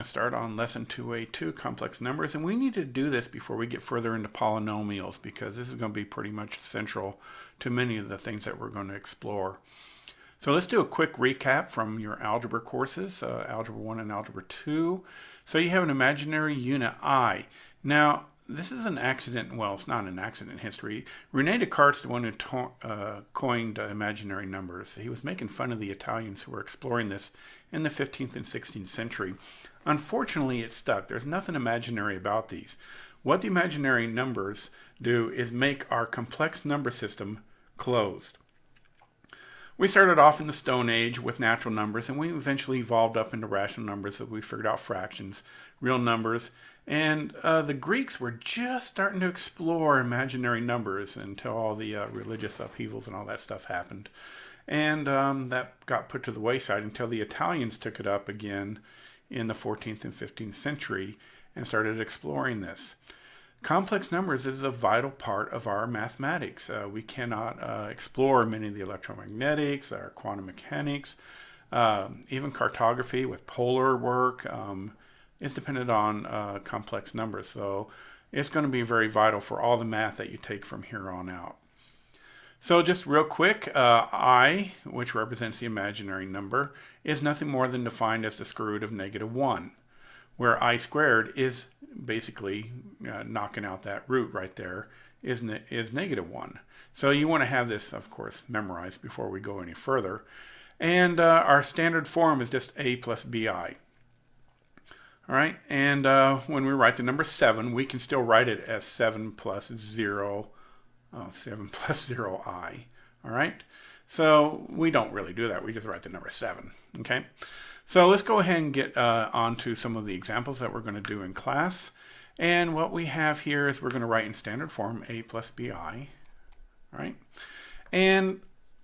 Start on lesson 2A2, complex numbers, and we need to do this before we get further into polynomials because this is going to be pretty much central to many of the things that we're going to explore. So let's do a quick recap from your algebra courses, Algebra 1 and Algebra 2. So you have an imaginary unit I. Now, this is an accident, well, it's not an accident in history. Rene Descartes, the one who coined imaginary numbers, he was making fun of the Italians who were exploring this in the 15th and 16th century. Unfortunately, it stuck. There's nothing imaginary about these. What the imaginary numbers do is make our complex number system closed. We started off in the Stone Age with natural numbers, and we eventually evolved up into rational numbers, so we figured out fractions, real numbers, and the Greeks were just starting to explore imaginary numbers until all the religious upheavals and all that stuff happened. And that got put to the wayside until the Italians took it up again in the 14th and 15th century and started exploring this. Complex numbers is a vital part of our mathematics. We cannot explore many of the electromagnetics, our quantum mechanics, even cartography with polar work is dependent on complex numbers. So it's going to be very vital for all the math that you take from here on out. So just real quick, I, which represents the imaginary number, is nothing more than defined as the square root of -1, where I squared is basically knocking out that root right there is -1. So you want to have this, of course, memorized before we go any further. And our standard form is just a plus bi. All right, and when we write the number 7, we can still write it as 7 plus 0 I. All right, so we don't really do that. We just write the number 7. Okay, so let's go ahead and get on to some of the examples that we're going to do in class. And what we have here is we're going to write in standard form a plus bi. All right, and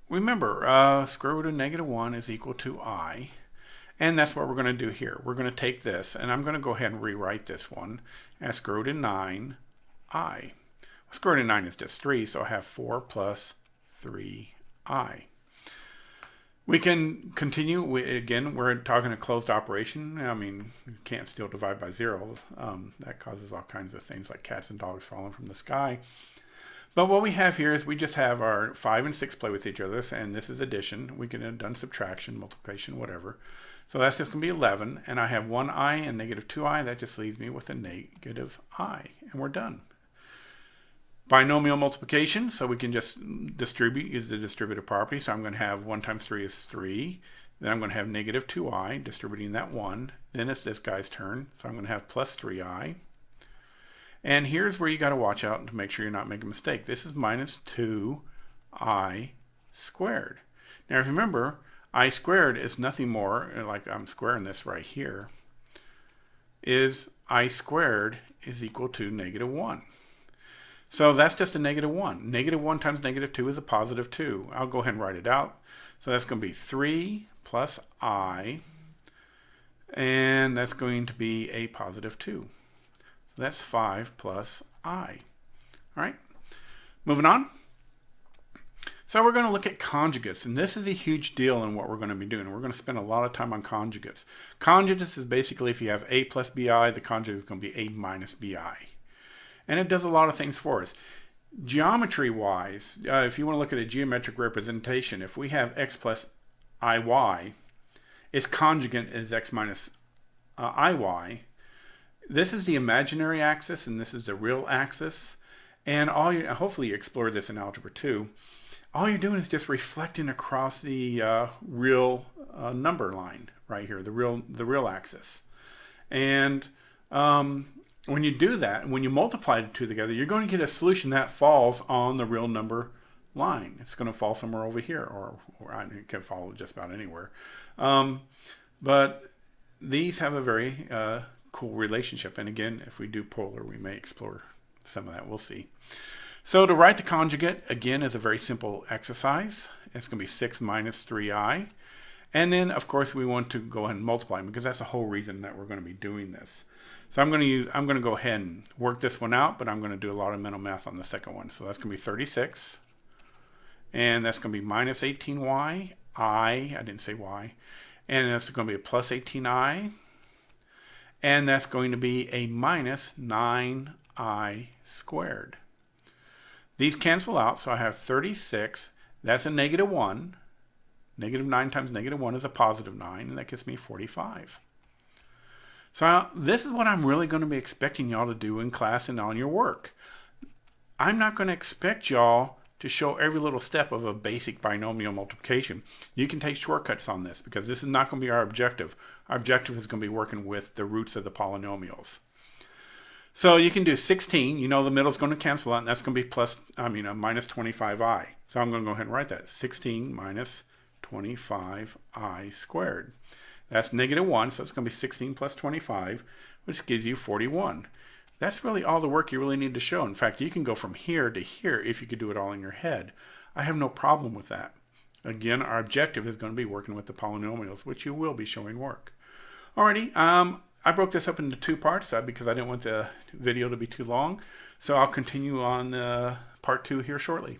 remember, square root of -1 is equal to I. And that's what we're going to do here. We're going to take this, and I'm going to go ahead and rewrite this one as square root of 9i. Well, square root of 9 is just 3, so I have 4 plus 3i. We can continue. Again, we're talking a closed operation. I mean, you can't still divide by 0. That causes all kinds of things like cats and dogs falling from the sky. But what we have here is we just have our 5 and 6 play with each other, and this is addition. We can have done subtraction, multiplication, whatever. So that's just going to be 11, and I have 1i and -2i. That just leaves me with a -i, and we're done. Binomial multiplication, so we can just distribute, use the distributive property. So I'm going to have 1 times 3 is 3. Then I'm going to have -2i, distributing that 1. Then it's this guy's turn, so I'm going to have plus 3i. And here's where you got to watch out to make sure you're not making a mistake. This is minus 2i squared. Now if you remember, I squared is nothing more, like I'm squaring this right here, is I squared is equal to -1. So that's just a -1. -1 times -2 is a positive 2. I'll go ahead and write it out. So that's going to be 3 plus I, and that's going to be a positive 2. So that's 5 plus I. All right, moving on. So we're going to look at conjugates, and this is a huge deal in what we're going to be doing. We're going to spend a lot of time on conjugates. Conjugates is basically if you have a plus bi, the conjugate is going to be a minus bi. And it does a lot of things for us. Geometry-wise, if you want to look at a geometric representation, if we have x plus iy, its conjugate is x minus iy. This is the imaginary axis, and this is the real axis. And hopefully you explored this in Algebra 2. All you're doing is just reflecting across the real number line right here, the real axis. And when you do that, when you multiply the two together, you're going to get a solution that falls on the real number line. It's going to fall somewhere over here, or it can fall just about anywhere. But these have a very cool relationship. And again, if we do polar, we may explore some of that. We'll see. So to write the conjugate, again, is a very simple exercise. It's going to be 6 minus 3i. And then, of course, we want to go ahead and multiply them because that's the whole reason that we're going to be doing this. So I'm going to go ahead and work this one out, but I'm going to do a lot of mental math on the second one. So that's going to be 36. And that's going to be minus 18y. I didn't say y. And that's going to be a plus 18i. and that's going to be a minus 9i squared. These cancel out, so I have 36. That's a negative 1. Negative 9 times negative 1 is a positive 9, and that gives me 45. So this is what I'm really going to be expecting y'all to do in class and on your work. I'm not going to expect y'all to show every little step of a basic binomial multiplication. You can take shortcuts on this because this is not going to be our objective. Our objective is going to be working with the roots of the polynomials. So you can do 16. You know the middle is going to cancel out, and that's going to be minus 25i. So I'm going to go ahead and write that. 16 minus 25i squared. That's negative 1, so it's going to be 16 plus 25, which gives you 41. That's really all the work you really need to show. In fact, you can go from here to here if you could do it all in your head. I have no problem with that. Again, our objective is going to be working with the polynomials, which you will be showing work. Alrighty, I broke this up into 2 parts because I didn't want the video to be too long. So I'll continue on part 2 here shortly.